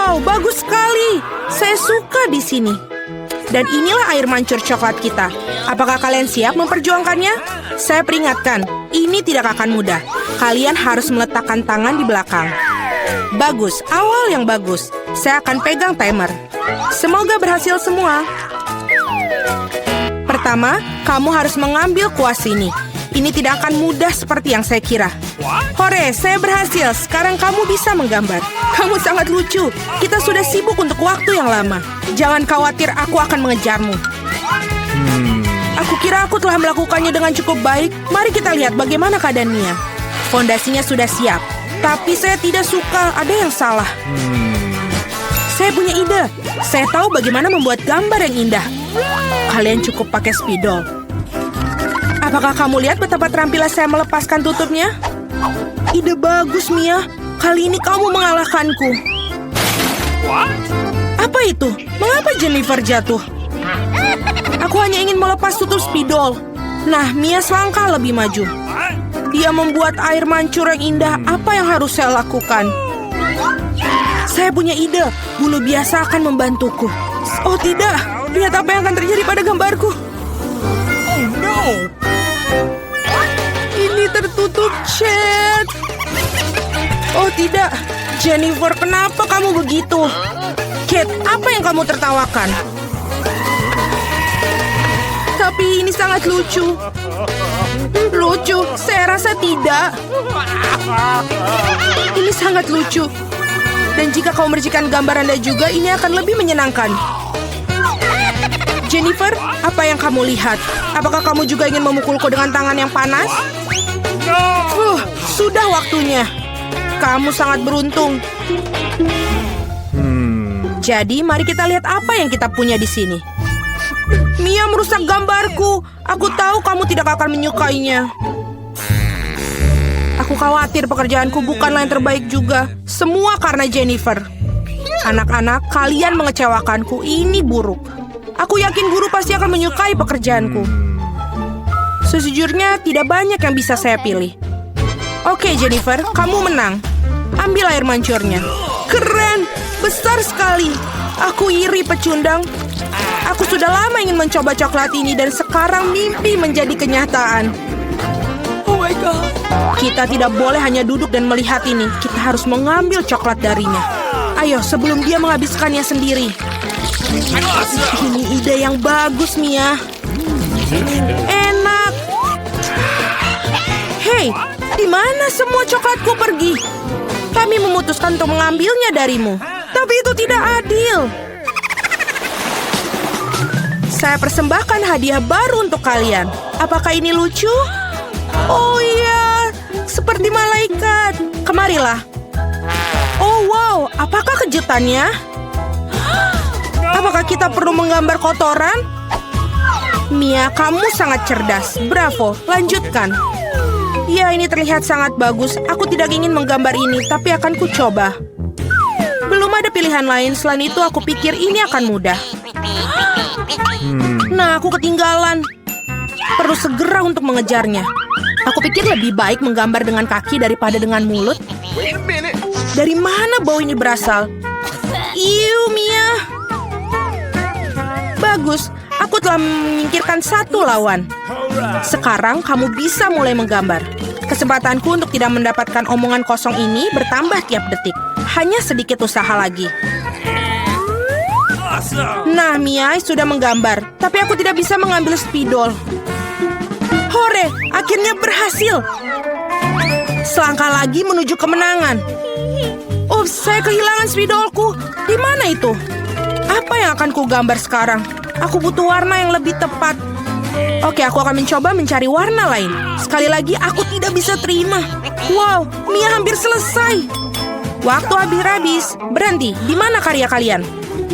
Wow, bagus sekali. Saya suka di sini. Dan inilah air mancur coklat kita. Apakah kalian siap memperjuangkannya? Saya peringatkan, ini tidak akan mudah. Kalian harus meletakkan tangan di belakang. Bagus, awal yang bagus. Saya akan pegang timer. Semoga berhasil semua. Pertama, kamu harus mengambil kuas ini. Ini tidak akan mudah seperti yang saya kira. Hore, saya berhasil. Sekarang kamu bisa menggambar. Kamu sangat lucu. Kita sudah sibuk untuk waktu yang lama. Jangan khawatir, aku akan mengejarmu. Aku kira aku telah melakukannya dengan cukup baik. Mari kita lihat bagaimana keadaan Mia. Fondasinya sudah siap. Tapi saya tidak suka, ada yang salah. Saya punya ide. Saya tahu bagaimana membuat gambar yang indah. Kalian cukup pakai spidol. Apakah kamu lihat betapa terampilnya saya melepaskan tutupnya? Ide bagus, Mia. Kali ini kamu mengalahkanku. Apa itu? Mengapa Jennifer jatuh? Aku hanya ingin melepas tutup spidol. Nah, Mia selangkah lebih maju. Dia membuat air mancur yang indah. Apa yang harus saya lakukan? Saya punya ide. Bulu biasa akan membantuku. Oh tidak, lihat apa yang akan terjadi pada gambarku. Oh no. Ini tertutup cat. Oh tidak, Jennifer, kenapa kamu begitu? Kate, apa yang kamu tertawakan? Tapi ini sangat lucu. Lucu? Saya rasa tidak. Ini sangat lucu. Dan jika kau mercikan gambar Anda juga, ini akan lebih menyenangkan. Jennifer, apa yang kamu lihat? Apakah kamu juga ingin memukulku dengan tangan yang panas? Sudah waktunya. Kamu sangat beruntung. Jadi, mari kita lihat apa yang kita punya di sini. Mia merusak gambarku. Aku tahu kamu tidak akan menyukainya. Aku khawatir pekerjaanku bukanlah yang terbaik juga. Semua karena Jennifer. Anak-anak, kalian mengecewakanku. Ini buruk. Aku yakin guru pasti akan menyukai pekerjaanku. Sejujurnya, tidak banyak yang bisa saya pilih. Oke, Jennifer, kamu menang. Ambil air mancurnya. Keren, besar sekali. Aku iri, pecundang. Aku sudah lama ingin mencoba coklat ini dan sekarang mimpi menjadi kenyataan. Oh my God. Kita tidak boleh hanya duduk dan melihat ini. Kita harus mengambil coklat darinya. Ayo, sebelum dia menghabiskannya sendiri. Ini ide yang bagus, Mia. Enak. Hei, di mana semua coklatku pergi? Kami memutuskan untuk mengambilnya darimu. Tapi itu tidak adil. Saya persembahkan hadiah baru untuk kalian. Apakah ini lucu? Oh iya, seperti malaikat. Kemarilah. Oh wow, apakah kejutannya? Apakah kita perlu menggambar kotoran? Mia, kamu sangat cerdas. Bravo, lanjutkan. Ya, ini terlihat sangat bagus. Aku tidak ingin menggambar ini, tapi akan kucoba. Belum ada pilihan lain. Selain itu, aku pikir ini akan mudah. Nah, aku ketinggalan. Perlu segera untuk mengejarnya. Aku pikir lebih baik menggambar dengan kaki daripada dengan mulut. Dari mana bau ini berasal? Iu, Mia. Bagus, aku telah menyingkirkan satu lawan. Sekarang kamu bisa mulai menggambar. Kesempatanku untuk tidak mendapatkan omongan kosong ini bertambah tiap detik. Hanya sedikit usaha lagi. Nah, Mia sudah menggambar. Tapi aku tidak bisa mengambil spidol. Hore, akhirnya berhasil. Selangkah lagi menuju kemenangan. Ups, saya kehilangan spidolku. Di mana itu? Apa yang akan ku gambar sekarang? Aku butuh warna yang lebih tepat. Oke, aku akan mencoba mencari warna lain. Sekali lagi, aku tidak bisa terima. Wow, Mia hampir selesai. Waktu habis. Berhenti, di mana karya kalian?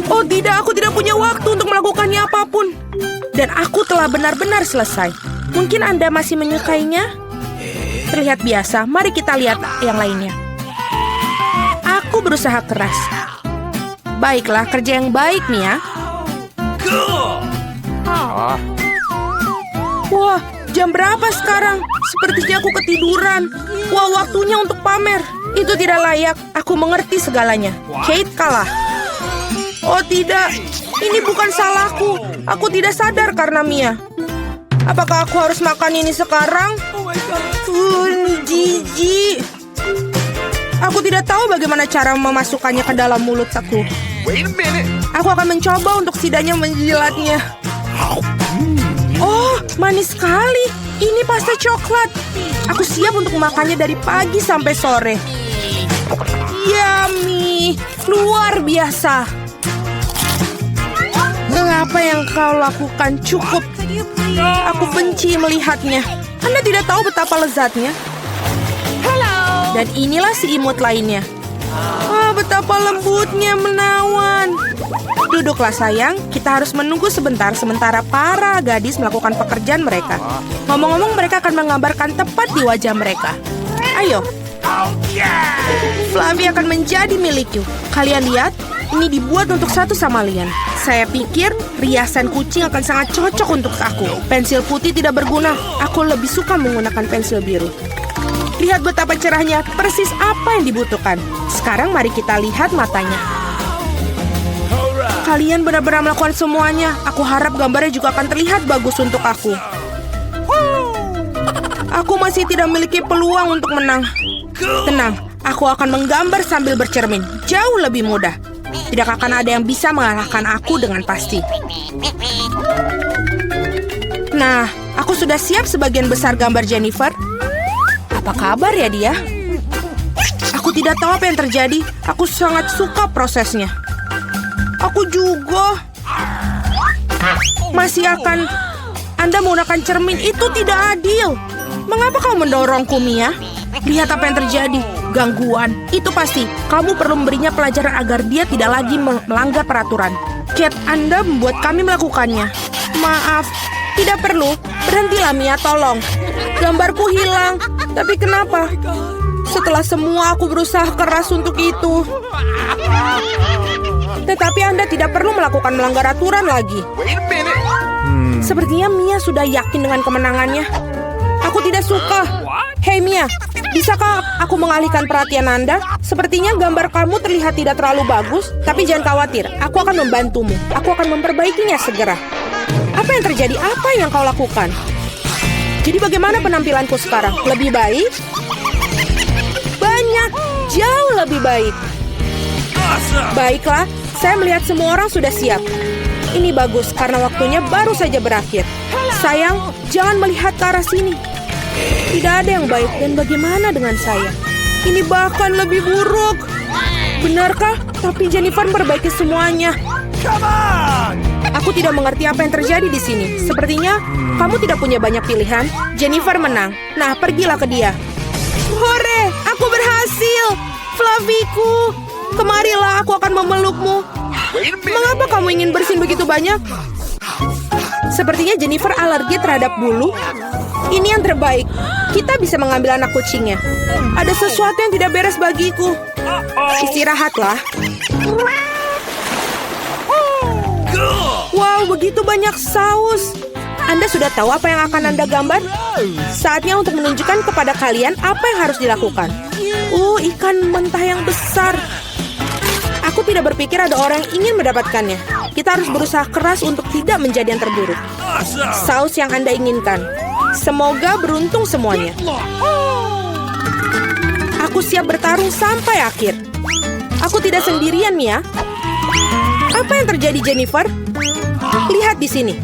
Oh tidak, aku tidak punya waktu untuk melakukannya apapun. Dan aku telah benar-benar selesai. Mungkin Anda masih menyukainya? Terlihat biasa, mari kita lihat yang lainnya. Aku berusaha keras. Baiklah, kerja yang baik, Mia. Wah, jam berapa sekarang? Sepertinya aku ketiduran. Wah, waktunya untuk pamer. Itu tidak layak. Aku mengerti segalanya. Kate kalah. Oh tidak, ini bukan salahku. Aku tidak sadar karena Mia. Apakah aku harus makan ini sekarang? Jijik. Aku tidak tahu bagaimana cara memasukkannya ke dalam mulut aku. Aku akan mencoba untuk setidaknya menjilatnya. Oh, manis sekali. Ini pasta coklat. Aku siap untuk memakannya dari pagi sampai sore. Yummy, luar biasa. Apa yang kau lakukan cukup. Aku benci melihatnya. Anda tidak tahu betapa lezatnya. Dan inilah si imut lainnya. Betapa lembutnya menawan. Duduklah sayang, kita harus menunggu sebentar sementara para gadis melakukan pekerjaan mereka. Ngomong-ngomong, mereka akan menggambarkan tepat di wajah mereka. Ayo. Fluffy akan menjadi milikku. Kalian lihat, ini dibuat untuk satu sama lain. Saya pikir riasan kucing akan sangat cocok untuk aku. Pensil putih tidak berguna. Aku lebih suka menggunakan pensil biru. Lihat betapa cerahnya, persis apa yang dibutuhkan. Sekarang mari kita lihat matanya. Kalian benar-benar melakukan semuanya. Aku harap gambarnya juga akan terlihat bagus untuk aku. Aku masih tidak memiliki peluang untuk menang. Tenang, aku akan menggambar sambil bercermin. Jauh lebih mudah. Tidak akan ada yang bisa mengalahkan aku dengan pasti. Nah, aku sudah siap sebagian besar gambar Jennifer. Apa kabar ya dia? Aku tidak tahu apa yang terjadi. Aku sangat suka prosesnya. Aku juga. Masih akan Anda menggunakan cermin itu tidak adil. Mengapa kau mendorongku, Mia? Lihat apa yang terjadi. Gangguan. Itu pasti. Kamu perlu memberinya pelajaran agar dia tidak lagi melanggar peraturan. Cat, Anda membuat kami melakukannya. Maaf. Tidak perlu. Berhentilah, Mia, tolong. Gambarku hilang. Tapi kenapa? Setelah semua aku berusaha keras untuk itu. Tetapi Anda tidak perlu melakukan melanggar aturan lagi. Sepertinya Mia sudah yakin dengan kemenangannya. Aku tidak suka. Hei Mia, bisakah aku mengalihkan perhatian Anda? Sepertinya gambar kamu terlihat tidak terlalu bagus. Tapi jangan khawatir, aku akan membantumu. Aku akan memperbaikinya segera. Apa yang terjadi? Apa yang kau lakukan? Jadi bagaimana penampilanku sekarang? Lebih baik? Banyak, jauh lebih baik. Baiklah, saya melihat semua orang sudah siap. Ini bagus karena waktunya baru saja berakhir. Sayang, jangan melihat ke arah sini. Tidak ada yang baik dan bagaimana dengan saya? Ini bahkan lebih buruk. Benarkah? Tapi Jennifer memperbaiki semuanya. Aku tidak mengerti apa yang terjadi di sini. Sepertinya kamu tidak punya banyak pilihan. Jennifer menang. Nah, pergilah ke dia. Hore, aku berhasil. Fluffyku, kemarilah, aku akan memelukmu. Mengapa kamu ingin bersin begitu banyak? Sepertinya Jennifer alergi terhadap bulu. Ini yang terbaik. Kita bisa mengambil anak kucingnya. Ada sesuatu yang tidak beres bagiku. Istirahatlah. Wow, begitu banyak saus. Anda sudah tahu apa yang akan Anda gambar? Saatnya untuk menunjukkan kepada kalian apa yang harus dilakukan. Ikan mentah yang besar. Aku tidak berpikir ada orang yang ingin mendapatkannya. Kita harus berusaha keras untuk tidak menjadi yang terburuk. Saus yang Anda inginkan. Semoga beruntung semuanya. Aku siap bertarung sampai akhir. Aku tidak sendirian, Mia. Apa yang terjadi, Jennifer? Lihat di sini.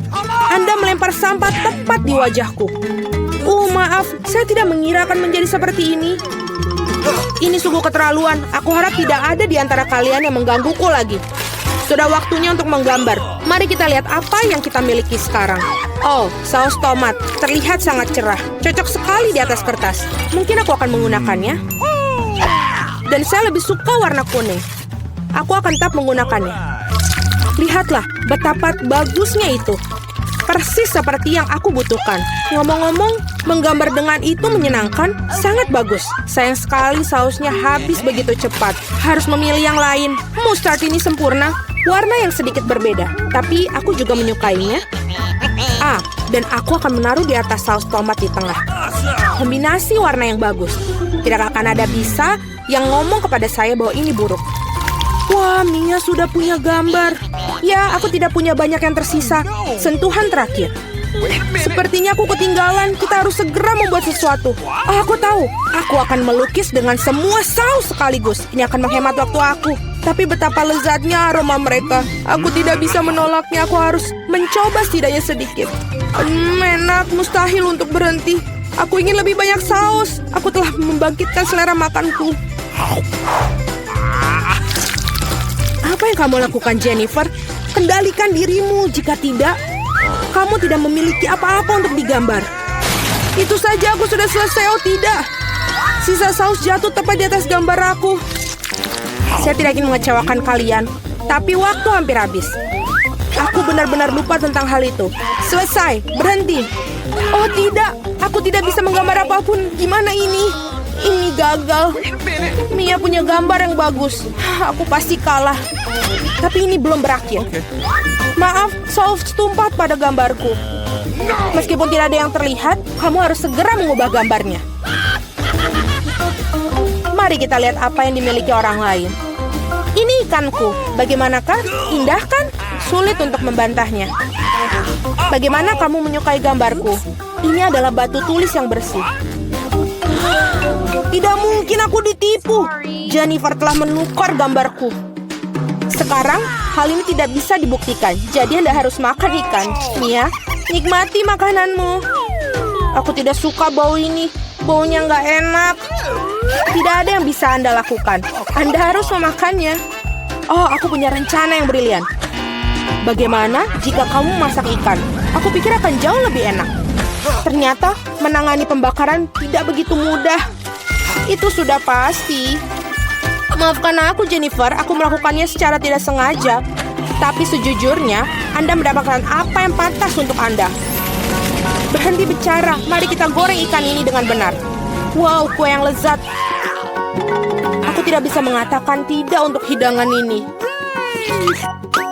Anda melempar sampah tepat di wajahku. Maaf, saya tidak mengira akan menjadi seperti ini. Ini sungguh keterlaluan. Aku harap tidak ada di antara kalian yang menggangguku lagi. Sudah waktunya untuk menggambar. Mari kita lihat apa yang kita miliki sekarang. Saus tomat. Terlihat sangat cerah. Cocok sekali di atas kertas. Mungkin aku akan menggunakannya. Dan saya lebih suka warna kuning. Aku akan tetap menggunakannya. Lihatlah betapa bagusnya itu. Persis seperti yang aku butuhkan. Ngomong-ngomong, menggambar dengan itu menyenangkan, sangat bagus. Sayang sekali sausnya habis begitu cepat. Harus memilih yang lain. Mustard ini sempurna, warna yang sedikit berbeda. Tapi aku juga menyukainya. Dan aku akan menaruh di atas saus tomat di tengah. Kombinasi warna yang bagus. Tidak akan ada bisa yang ngomong kepada saya bahwa ini buruk. Wah, Mia sudah punya gambar. Ya, aku tidak punya banyak yang tersisa. Sentuhan terakhir. Sepertinya aku ketinggalan. Kita harus segera membuat sesuatu. Oh, aku tahu. Aku akan melukis dengan semua saus sekaligus. Ini akan menghemat waktu aku. Tapi betapa lezatnya aroma mereka. Aku tidak bisa menolaknya. Aku harus mencoba setidaknya sedikit. Enak, mustahil untuk berhenti. Aku ingin lebih banyak saus. Aku telah membangkitkan selera makanku. Apa yang kamu lakukan, Jennifer? Kendalikan dirimu. Jika tidak, kamu tidak memiliki apa-apa untuk digambar. Itu saja, aku sudah selesai. Oh tidak, sisa saus jatuh tepat di atas gambar aku. Saya tidak ingin mengecewakan kalian, tapi waktu hampir habis. Aku benar-benar lupa tentang hal itu. Selesai, berhenti. Oh tidak, aku tidak bisa menggambar apapun. Gimana ini? Ini gagal. Mia punya gambar yang bagus. Aku pasti kalah. Tapi ini belum berakhir. Maaf, saus tumpah pada gambarku. Meskipun tidak ada yang terlihat, kamu harus segera mengubah gambarnya. Mari kita lihat apa yang dimiliki orang lain. Ini ikanku. Bagaimanakah? Indah kan? Sulit untuk membantahnya. Bagaimana kamu menyukai gambarku? Ini adalah batu tulis yang bersih. Tidak mungkin aku ditipu. Jennifer telah menukar gambarku. Sekarang, hal ini tidak bisa dibuktikan. Jadi Anda harus makan ikan. Mia, nikmati makananmu. Aku tidak suka bau ini. Baunya nggak enak. Tidak ada yang bisa Anda lakukan. Anda harus memakannya. Oh, aku punya rencana yang brilian. Bagaimana jika kamu masak ikan? Aku pikir akan jauh lebih enak. Ternyata menangani pembakaran tidak begitu mudah. Itu sudah pasti. Maafkan aku, Jennifer. Aku melakukannya secara tidak sengaja. Tapi sejujurnya, Anda mendapatkan apa yang pantas untuk Anda. Berhenti bicara. Mari kita goreng ikan ini dengan benar. Wow, kue yang lezat. Aku tidak bisa mengatakan tidak untuk hidangan ini.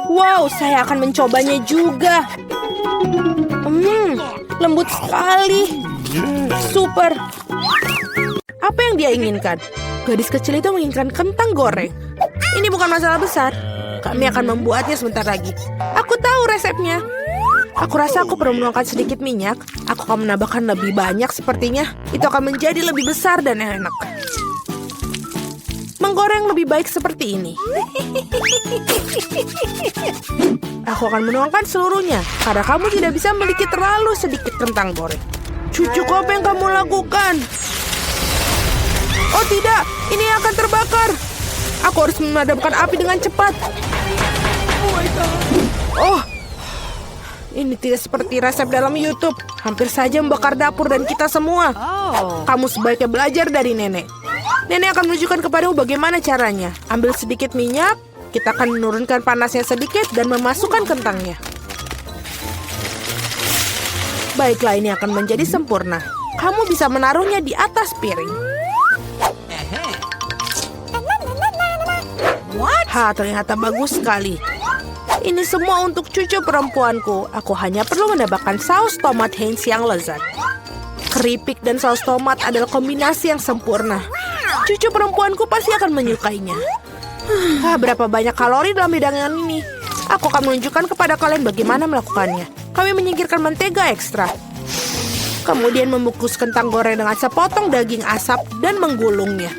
Wow, saya akan mencobanya juga. Lembut sekali. Super. Apa yang dia inginkan? Gadis kecil itu menginginkan kentang goreng. Ini bukan masalah besar. Kami akan membuatnya sebentar lagi. Aku tahu resepnya. Aku rasa aku perlu menuangkan sedikit minyak. Aku akan menambahkan lebih banyak sepertinya. Itu akan menjadi lebih besar dan enak. Menggoreng lebih baik seperti ini. Aku akan menuangkan seluruhnya. Karena kamu tidak bisa memiliki terlalu sedikit kentang goreng. Cucuku, apa yang kamu lakukan? Oh tidak, ini akan terbakar. Aku harus memadamkan api dengan cepat. Oh, ini tidak seperti resep dalam YouTube. Hampir saja membakar dapur dan kita semua. Kamu sebaiknya belajar dari nenek. Nenek akan menunjukkan kepadamu bagaimana caranya. Ambil sedikit minyak, kita akan menurunkan panasnya sedikit dan memasukkan kentangnya. Baiklah, ini akan menjadi sempurna. Kamu bisa menaruhnya di atas piring. Ternyata bagus sekali. Ini semua untuk cucu perempuanku. Aku hanya perlu menambahkan saus tomat Heinz yang lezat. Keripik dan saus tomat adalah kombinasi yang sempurna. Cucu perempuanku pasti akan menyukainya. Berapa banyak kalori dalam hidangan ini? Aku akan menunjukkan kepada kalian bagaimana melakukannya. Kami menyingkirkan mentega ekstra. Kemudian membungkus kentang goreng dengan sepotong daging asap dan menggulungnya.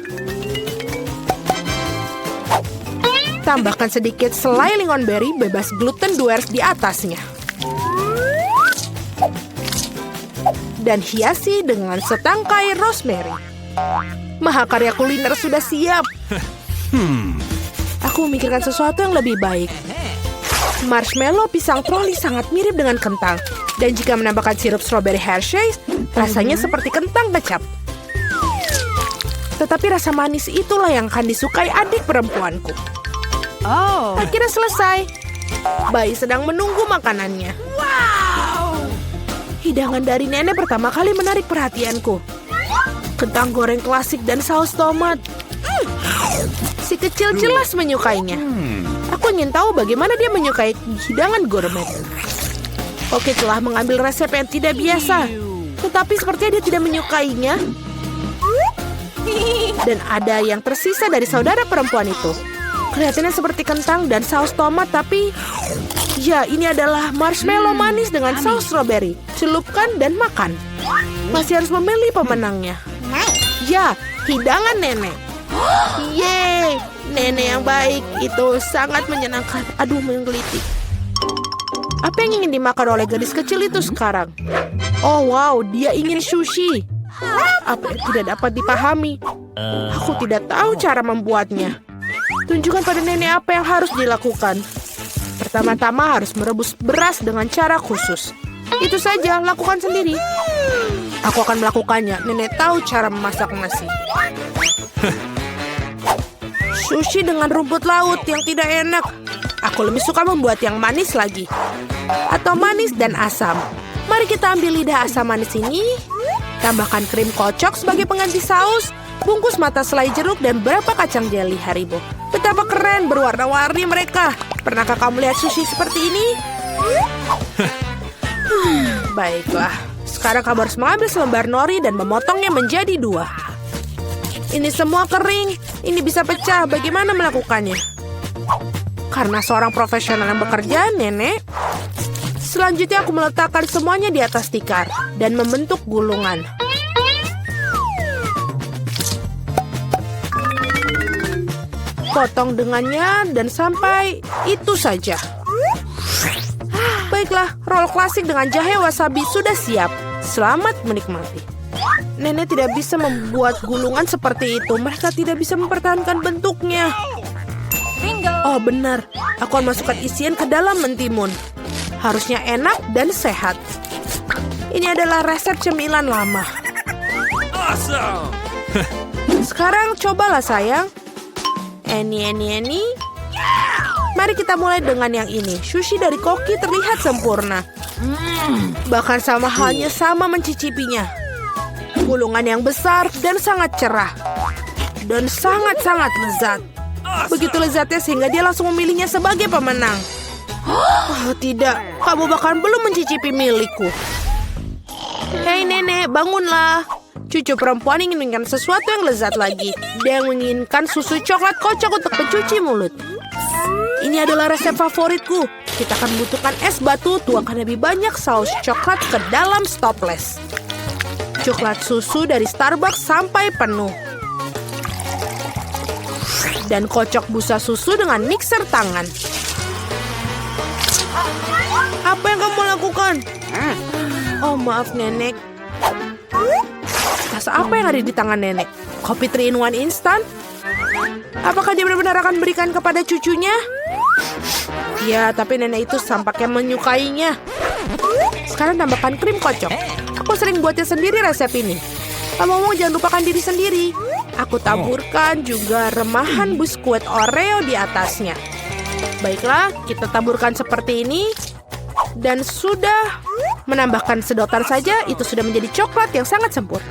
Tambahkan sedikit selai lingonberry bebas gluten Duers di atasnya. Dan hiasi dengan setangkai rosemary. Mahakarya kuliner sudah siap. Aku memikirkan sesuatu yang lebih baik. Marshmallow pisang troli sangat mirip dengan kentang. Dan jika menambahkan sirup strawberry Hershey's, rasanya seperti kentang kecap. Tetapi rasa manis itulah yang akan disukai adik perempuanku. Akhirnya selesai. Bayi sedang menunggu makanannya. Wow! Hidangan dari nenek pertama kali menarik perhatianku. Kentang goreng klasik dan saus tomat. Si kecil jelas menyukainya. Aku ingin tahu bagaimana dia menyukai hidangan gourmet. Oke, telah mengambil resep yang tidak biasa. Tetapi sepertinya dia tidak menyukainya. Dan ada yang tersisa dari saudara perempuan itu. Kelihatannya seperti kentang dan saus tomat, tapi ya, ini adalah marshmallow manis dengan saus strawberry. Celupkan dan makan. Masih harus memilih pemenangnya. Ya, hidangan nenek. Yeay, nenek yang baik. Itu sangat menyenangkan. Aduh, menggelitik. Apa yang ingin dimakan oleh gadis kecil itu sekarang? Oh wow, dia ingin sushi. Apa yang tidak dapat dipahami? Aku tidak tahu cara membuatnya. Tunjukkan pada nenek apa yang harus dilakukan. Pertama-tama harus merebus beras dengan cara khusus. Itu saja, lakukan sendiri. Aku akan melakukannya. Nenek tahu cara memasak nasi. Sushi dengan rumput laut yang tidak enak. Aku lebih suka membuat yang manis lagi. Atau manis dan asam. Mari kita ambil lidah asam manis ini. Tambahkan krim kocok sebagai pengganti saus. Bungkus mata selai jeruk dan berapa kacang jeli Haribo. Betapa keren berwarna-warni mereka. Pernahkah kamu lihat sushi seperti ini? Baiklah. Sekarang kamu harus mengambil selembar nori dan memotongnya menjadi 2. Ini semua kering. Ini bisa pecah. Bagaimana melakukannya? Karena seorang profesional yang bekerja, nenek. Selanjutnya aku meletakkan semuanya di atas tikar dan membentuk gulungan. Potong dengannya dan sampai itu saja. Baiklah, roll klasik dengan jahe wasabi sudah siap. Selamat menikmati. Nenek tidak bisa membuat gulungan seperti itu. Mereka tidak bisa mempertahankan bentuknya. Oh benar, aku akan masukkan isian ke dalam mentimun. Harusnya enak dan sehat. Ini adalah resep cemilan lama. Awesome. Sekarang cobalah sayang. Eni. Mari kita mulai dengan yang ini. Sushi dari Koki terlihat sempurna. Bahkan sama halnya sama mencicipinya. Gulungan yang besar dan sangat cerah. Dan sangat-sangat lezat. Begitu lezatnya sehingga dia langsung memilihnya sebagai pemenang. Oh tidak, kamu bahkan belum mencicipi milikku. Hei nenek, bangunlah. Cucu perempuan ingin menginginkan sesuatu yang lezat lagi. Dia menginginkan susu coklat kocok untuk pencuci mulut. Ini adalah resep favoritku. Kita akan membutuhkan es batu, tuangkan lebih banyak saus coklat ke dalam stopless. Coklat susu dari Starbucks sampai penuh. Dan kocok busa susu dengan mixer tangan. Apa yang kamu lakukan? Oh maaf nenek. Rasa apa yang ada di tangan nenek? Kopi 3-in-1 instan? Apakah dia benar-benar akan berikan kepada cucunya? Ya, tapi nenek itu tampaknya menyukainya. Sekarang tambahkan krim kocok. Aku sering buatnya sendiri resep ini. Ngomong-ngomong jangan lupakan diri sendiri. Aku taburkan juga remahan biskuit Oreo di atasnya. Baiklah, kita taburkan seperti ini. Dan sudah menambahkan sedotan saja, itu sudah menjadi coklat yang sangat sempurna.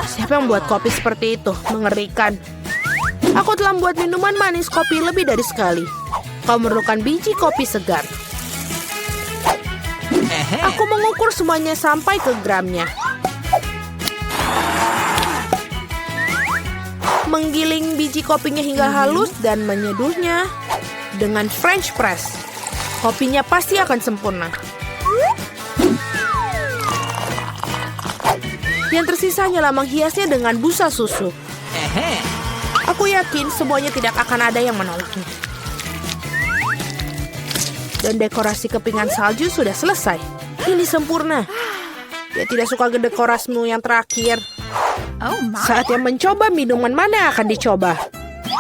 Siapa yang membuat kopi seperti itu? Mengerikan. Aku telah membuat minuman manis kopi lebih dari sekali. Kau memerlukan biji kopi segar. Aku mengukur semuanya sampai ke gramnya. Menggiling biji kopinya hingga halus dan menyeduhnya dengan French press. Kopinya pasti akan sempurna. Yang tersisa hanyalah menghiasnya dengan busa susu. Aku yakin semuanya tidak akan ada yang menolaknya. Dan dekorasi kepingan salju sudah selesai. Ini sempurna. Dia tidak suka dekorasimu yang terakhir. Saatnya mencoba minuman mana yang akan dicoba.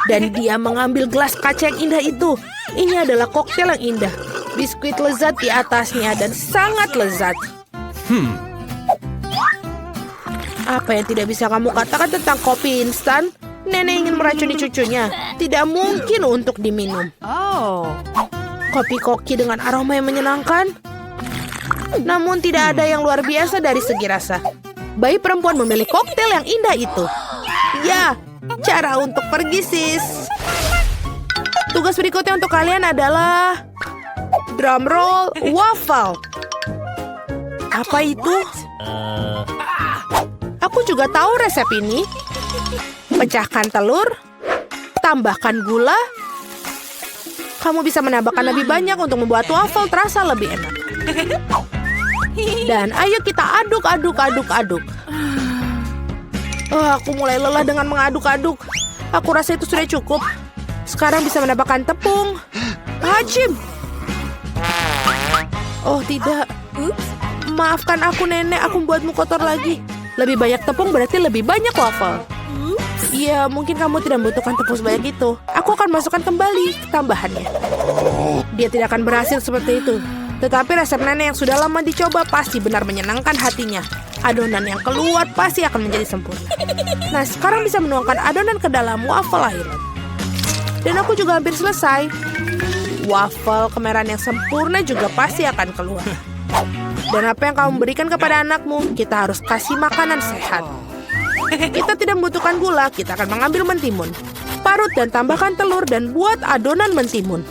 Dan dia mengambil gelas kaca yang indah itu. Ini adalah koktail yang indah. Biskuit lezat di atasnya dan sangat lezat. Apa yang tidak bisa kamu katakan tentang kopi instan? Nenek ingin meracuni cucunya. Tidak mungkin untuk diminum. Kopi Koki dengan aroma yang menyenangkan. Namun tidak ada yang luar biasa dari segi rasa. Bayi perempuan memilih koktail yang indah itu. Ya, cara untuk pergi sis. Tugas berikutnya untuk kalian adalah drum roll waffle. Apa itu? Aku juga tahu resep ini. Pecahkan telur, tambahkan gula, Kamu bisa menambahkan lebih banyak untuk membuat waffle terasa lebih enak. Dan ayo kita aduk. Aku mulai lelah dengan mengaduk-aduk. Aku rasa itu sudah cukup. Sekarang bisa menambahkan tepung. Hacim! Oh tidak. Maafkan aku nenek, aku membuatmu kotor lagi. Lebih banyak tepung berarti lebih banyak waffle. Iya, mungkin kamu tidak membutuhkan tepung sebanyak itu. Aku akan masukkan kembali tambahannya. Dia tidak akan berhasil seperti itu. Tetapi resep nenek yang sudah lama dicoba pasti benar menyenangkan hatinya. Adonan yang keluar pasti akan menjadi sempurna. Nah, sekarang bisa menuangkan adonan ke dalam waffle island. Dan aku juga hampir selesai. Waffle kemerahan yang sempurna juga pasti akan keluar. Dan apa yang kamu berikan kepada anakmu, kita harus kasih makanan sehat. Kita tidak membutuhkan gula, kita akan mengambil mentimun. Parut dan tambahkan telur dan buat adonan mentimun.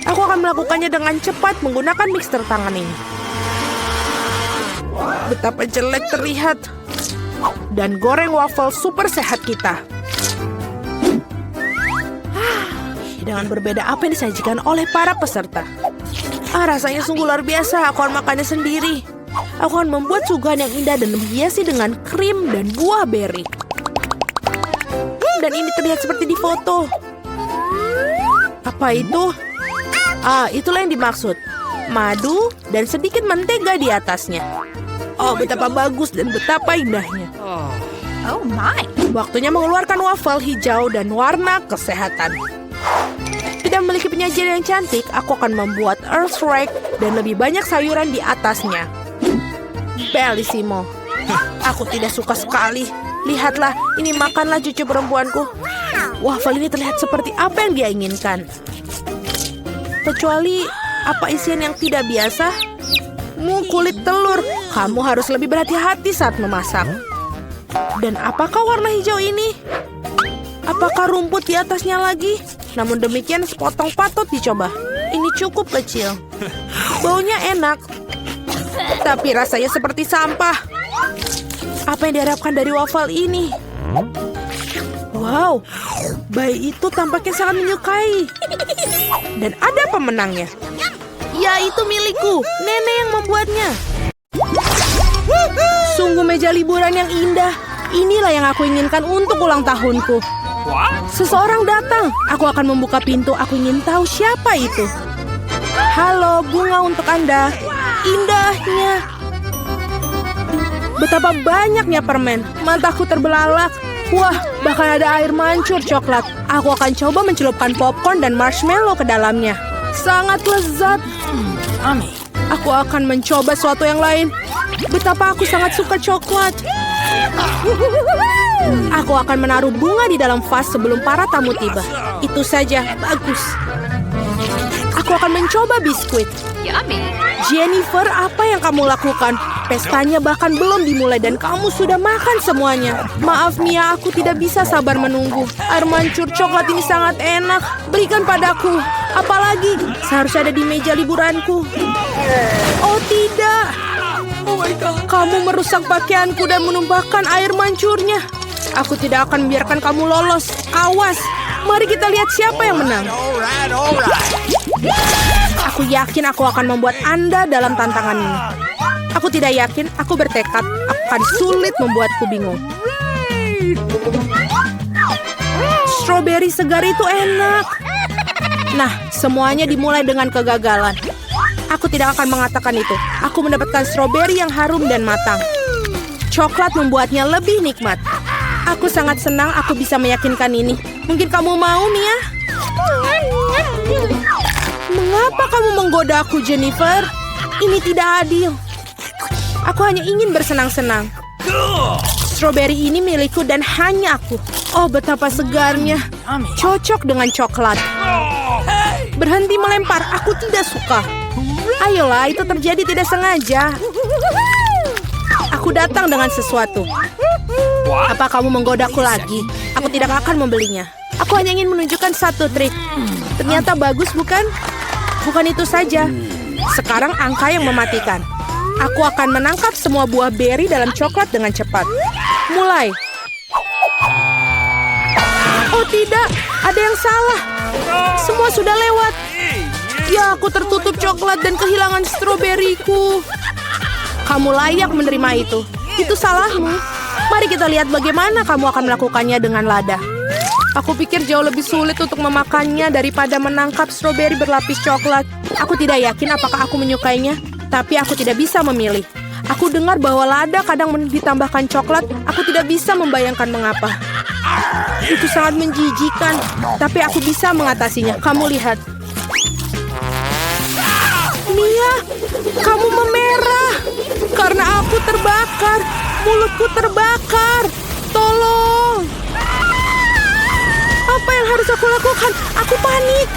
Aku akan melakukannya dengan cepat menggunakan mixer tangan ini. Betapa jelek terlihat. Dan goreng waffle super sehat kita. Dengan berbeda apa yang disajikan oleh para peserta. Rasanya sungguh luar biasa. Aku akan makannya sendiri. Aku akan membuat suguhan yang indah dan menghiasi dengan krim dan buah beri. Dan ini terlihat seperti di foto. Apa itu? Itulah yang dimaksud. Madu dan sedikit mentega di atasnya. Oh, betapa bagus dan betapa indahnya. Oh my. Waktunya mengeluarkan waffle hijau dan warna kesehatan. Tidak memiliki penyajian yang cantik, aku akan membuat earth rake dan lebih banyak sayuran di atasnya. Bellissimo. Aku tidak suka sekali. Lihatlah, ini makanlah cucu perempuanku. Waffle ini terlihat seperti apa yang dia inginkan. Kecuali, apa isian yang tidak biasa? Kulit telur. Kamu harus lebih berhati-hati saat memasak. Dan apakah warna hijau ini? Apakah rumput di atasnya lagi? Namun demikian sepotong patut dicoba. Ini cukup kecil. Baunya enak. Tapi rasanya seperti sampah. Apa yang diharapkan dari waffle ini? Wow, bayi itu tampaknya sangat menyukai. Dan ada pemenangnya. Ya, itu milikku. Nenek yang membuatnya. Sungguh meja liburan yang indah. Inilah yang aku inginkan untuk ulang tahunku. Seseorang datang. Aku akan membuka pintu. Aku ingin tahu siapa itu. Halo, bunga untuk Anda. Indahnya. Betapa banyaknya permen. Mataku terbelalak. Wah, bahkan ada air mancur coklat. Aku akan coba mencelupkan popcorn dan marshmallow ke dalamnya. Sangat lezat. Aku akan mencoba sesuatu yang lain. Betapa aku sangat suka coklat. Aku akan menaruh bunga di dalam vas sebelum para tamu tiba. Itu saja, bagus. Aku akan mencoba biskuit. Yummy. Jennifer, apa yang kamu lakukan? Pestanya bahkan belum dimulai dan kamu sudah makan semuanya. Maaf Mia, aku tidak bisa sabar menunggu. Air mancur coklat ini sangat enak. Berikan padaku. Apalagi, seharusnya ada di meja liburanku. Oh tidak. Kamu merusak pakaianku dan menumpahkan air mancurnya. Aku tidak akan membiarkan kamu lolos. Awas. Mari kita lihat siapa yang menang. Aku yakin aku akan membuat Anda dalam tantangan ini. Aku tidak yakin, aku bertekad akan sulit membuatku bingung. Strawberry segar itu enak. Nah, semuanya dimulai dengan kegagalan. Aku tidak akan mengatakan itu. Aku mendapatkan strawberry yang harum dan matang. Coklat membuatnya lebih nikmat. Aku sangat senang aku bisa meyakinkan ini. Mungkin kamu mau, Mia? Mengapa kamu menggoda aku, Jennifer? Ini tidak adil. Aku hanya ingin bersenang-senang. Strawberry ini milikku dan hanya aku. Oh, betapa segarnya. Cocok dengan coklat. Berhenti melempar, aku tidak suka. Ayolah, itu terjadi tidak sengaja. Aku datang dengan sesuatu. Apa kamu menggodaku lagi? Aku tidak akan membelinya. Aku hanya ingin menunjukkan satu trik. Ternyata bagus, bukan? Bukan itu saja. Sekarang angka yang mematikan. Aku akan menangkap semua buah beri dalam coklat dengan cepat. Mulai. Oh tidak, ada yang salah. Semua sudah lewat. Ya, aku tertutup coklat dan kehilangan stroberiku. Kamu layak menerima itu. Itu salahmu. Mari kita lihat bagaimana kamu akan melakukannya dengan lada. Aku pikir jauh lebih sulit untuk memakannya daripada menangkap stroberi berlapis coklat. Aku tidak yakin apakah aku menyukainya, tapi aku tidak bisa memilih. Aku dengar bahwa lada kadang ditambahkan coklat. Aku tidak bisa membayangkan mengapa. Itu sangat menjijikan, tapi aku bisa mengatasinya. Kamu lihat. Mia, kamu memerah. Karena aku terbakar. Mulutku terbakar. Tolong. Apa yang harus aku lakukan? Aku panik.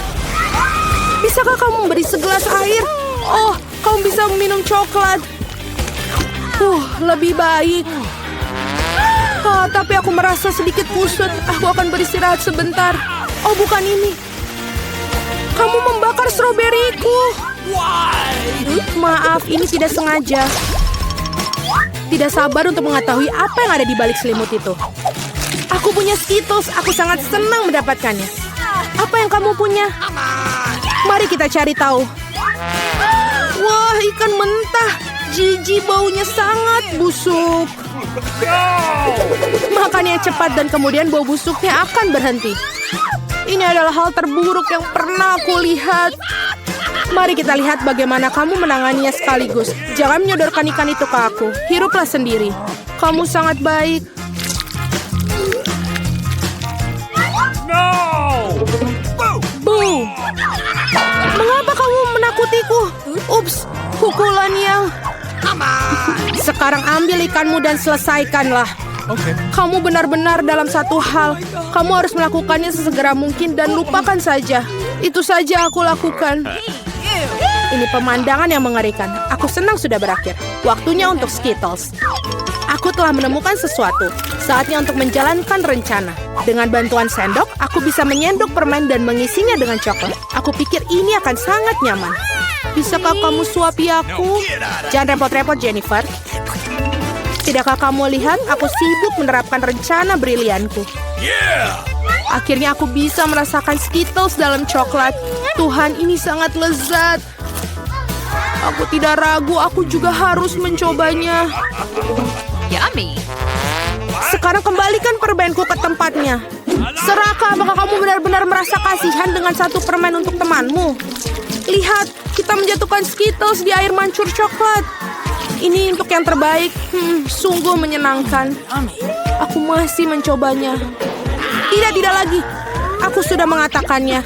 Bisakah kamu memberi segelas air? Oh, kamu bisa meminum coklat. Lebih baik. Tapi aku merasa sedikit kusut. Aku akan beristirahat sebentar. Oh, bukan ini. Kamu membakar stroberiku. Maaf, ini tidak sengaja. Tidak sabar untuk mengetahui apa yang ada di balik selimut itu. Aku punya Skittles. Aku sangat senang mendapatkannya. Apa yang kamu punya? Mari kita cari tahu. Wah, ikan mentah. Jijik, baunya sangat busuk. Makan yang cepat dan kemudian bau busuknya akan berhenti. Ini adalah hal terburuk yang pernah aku lihat. Mari kita lihat bagaimana kamu menanganinya sekaligus. Jangan menyodorkan ikan itu ke aku. Hiruplah sendiri. Kamu sangat baik. Boo! Mengapa kamu menakutiku? Ups, pukulan yang... Sekarang ambil ikanmu dan selesaikanlah. Kamu benar-benar dalam satu hal. Kamu harus melakukannya sesegera mungkin dan lupakan saja. Itu saja aku lakukan. Ini pemandangan yang mengerikan. Aku senang sudah berakhir. Waktunya untuk Skittles. Aku telah menemukan sesuatu. Saatnya untuk menjalankan rencana. Dengan bantuan sendok, aku bisa menyendok permen dan mengisinya dengan coklat. Aku pikir ini akan sangat nyaman. Bisakah kamu suapi aku? Jangan repot-repot, Jennifer. Tidakkah kamu lihat aku sibuk menerapkan rencana brilianku? Akhirnya aku bisa merasakan Skittles dalam coklat. Tuhan, ini sangat lezat. Aku tidak ragu, aku juga harus mencobanya. Yummy. Sekarang kembalikan permenku ke tempatnya. Seraka, apakah kamu benar-benar merasa kasihan dengan satu permen untuk temanmu? Lihat, kita menjatuhkan Skittles di air mancur coklat. Ini untuk yang terbaik. Sungguh menyenangkan. Aku masih mencobanya. Tidak lagi. Aku sudah mengatakannya.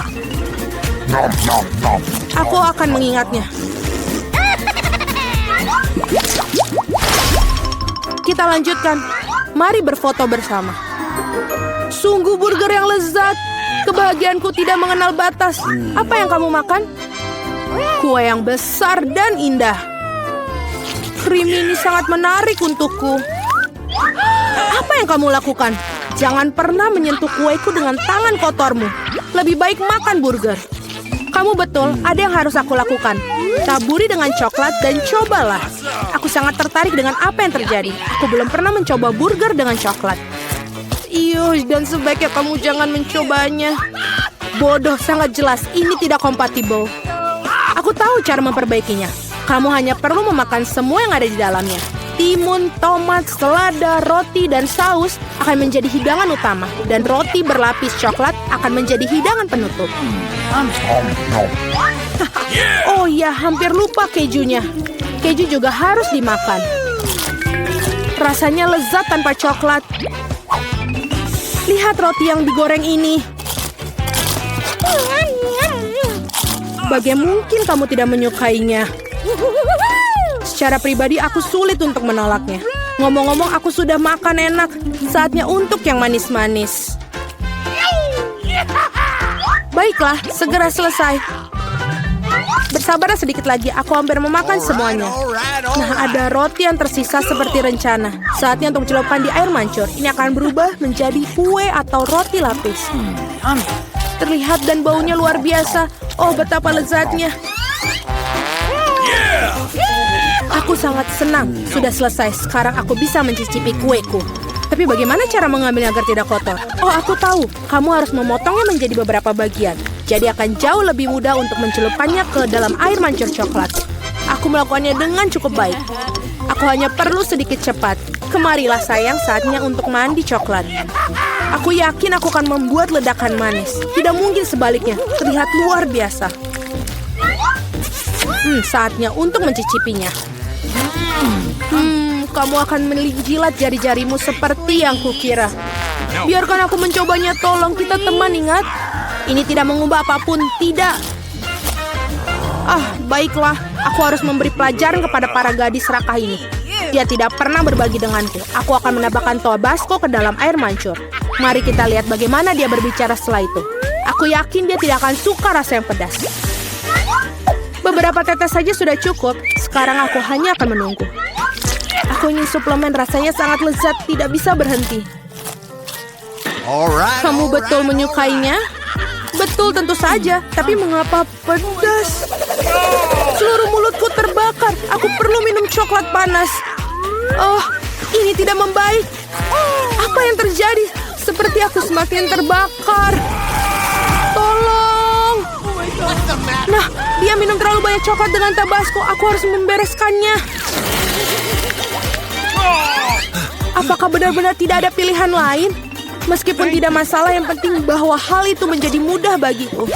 Aku akan mengingatnya. Kita lanjutkan. Mari berfoto bersama. Sungguh burger yang lezat. Kebahagiaanku tidak mengenal batas. Apa yang kamu makan? Kue yang besar dan indah. Krim ini sangat menarik untukku. Apa yang kamu lakukan? Jangan pernah menyentuh kueku dengan tangan kotormu. Lebih baik makan burger. Kamu betul, ada yang harus aku lakukan. Taburi dengan coklat dan cobalah. Aku sangat tertarik dengan apa yang terjadi. Aku belum pernah mencoba burger dengan coklat. Dan sebaiknya kamu jangan mencobanya. Bodoh, sangat jelas. Ini tidak kompatibel. Aku tahu cara memperbaikinya. Kamu hanya perlu memakan semua yang ada di dalamnya. Timun, tomat, selada, roti, dan saus akan menjadi hidangan utama. Dan roti berlapis coklat akan menjadi hidangan penutup. Oh ya, hampir lupa kejunya. Keju juga harus dimakan. Rasanya lezat tanpa coklat. Lihat roti yang digoreng ini. Bagaimana mungkin kamu tidak menyukainya? Secara pribadi aku sulit untuk menolaknya. Ngomong-ngomong, aku sudah makan enak. Saatnya untuk yang manis-manis. Baiklah, segera selesai. Bersabarlah sedikit lagi, aku hampir memakan semuanya. Nah, ada roti yang tersisa seperti rencana. Saatnya untuk celupkan di air mancur. Ini akan berubah menjadi kue atau roti lapis. Terlihat dan baunya luar biasa. Oh, betapa lezatnya. Aku sangat senang. Sudah selesai. Sekarang aku bisa mencicipi kueku. Tapi bagaimana cara mengambilnya agar tidak kotor? Oh, aku tahu. Kamu harus memotongnya menjadi beberapa bagian. Jadi akan jauh lebih mudah untuk mencelupkannya ke dalam air mancur coklat. Aku melakukannya dengan cukup baik. Aku hanya perlu sedikit cepat. Kemarilah sayang, saatnya untuk mandi coklat. Aku yakin aku akan membuat ledakan manis. Tidak mungkin sebaliknya, terlihat luar biasa. Saatnya untuk mencicipinya. Kamu akan menjilat jari-jarimu seperti yang kukira. Biarkan aku mencobanya, tolong, kita teman, ingat? Ini tidak mengubah apapun, tidak. Baiklah, aku harus memberi pelajaran kepada para gadis serakah ini. Dia tidak pernah berbagi denganku. Aku akan menambahkan Tabasco ke dalam air mancur. Mari kita lihat bagaimana dia berbicara setelah itu. Aku yakin dia tidak akan suka rasa yang pedas. Beberapa tetes saja sudah cukup. Sekarang aku hanya akan menunggu. Aku ingin suplemen, rasanya sangat lezat, tidak bisa berhenti. Kamu betul menyukainya? Betul, tentu saja. Tapi mengapa pedas? Seluruh mulutku terbakar. Aku perlu minum coklat panas. Ini tidak membaik. Apa yang terjadi? Seperti aku semakin terbakar. Tolong. Nah, dia minum terlalu banyak coklat dengan Tabasco. Aku harus membereskannya. Apakah benar-benar tidak ada pilihan lain? Meskipun tidak masalah, yang penting bahwa hal itu menjadi mudah bagiku.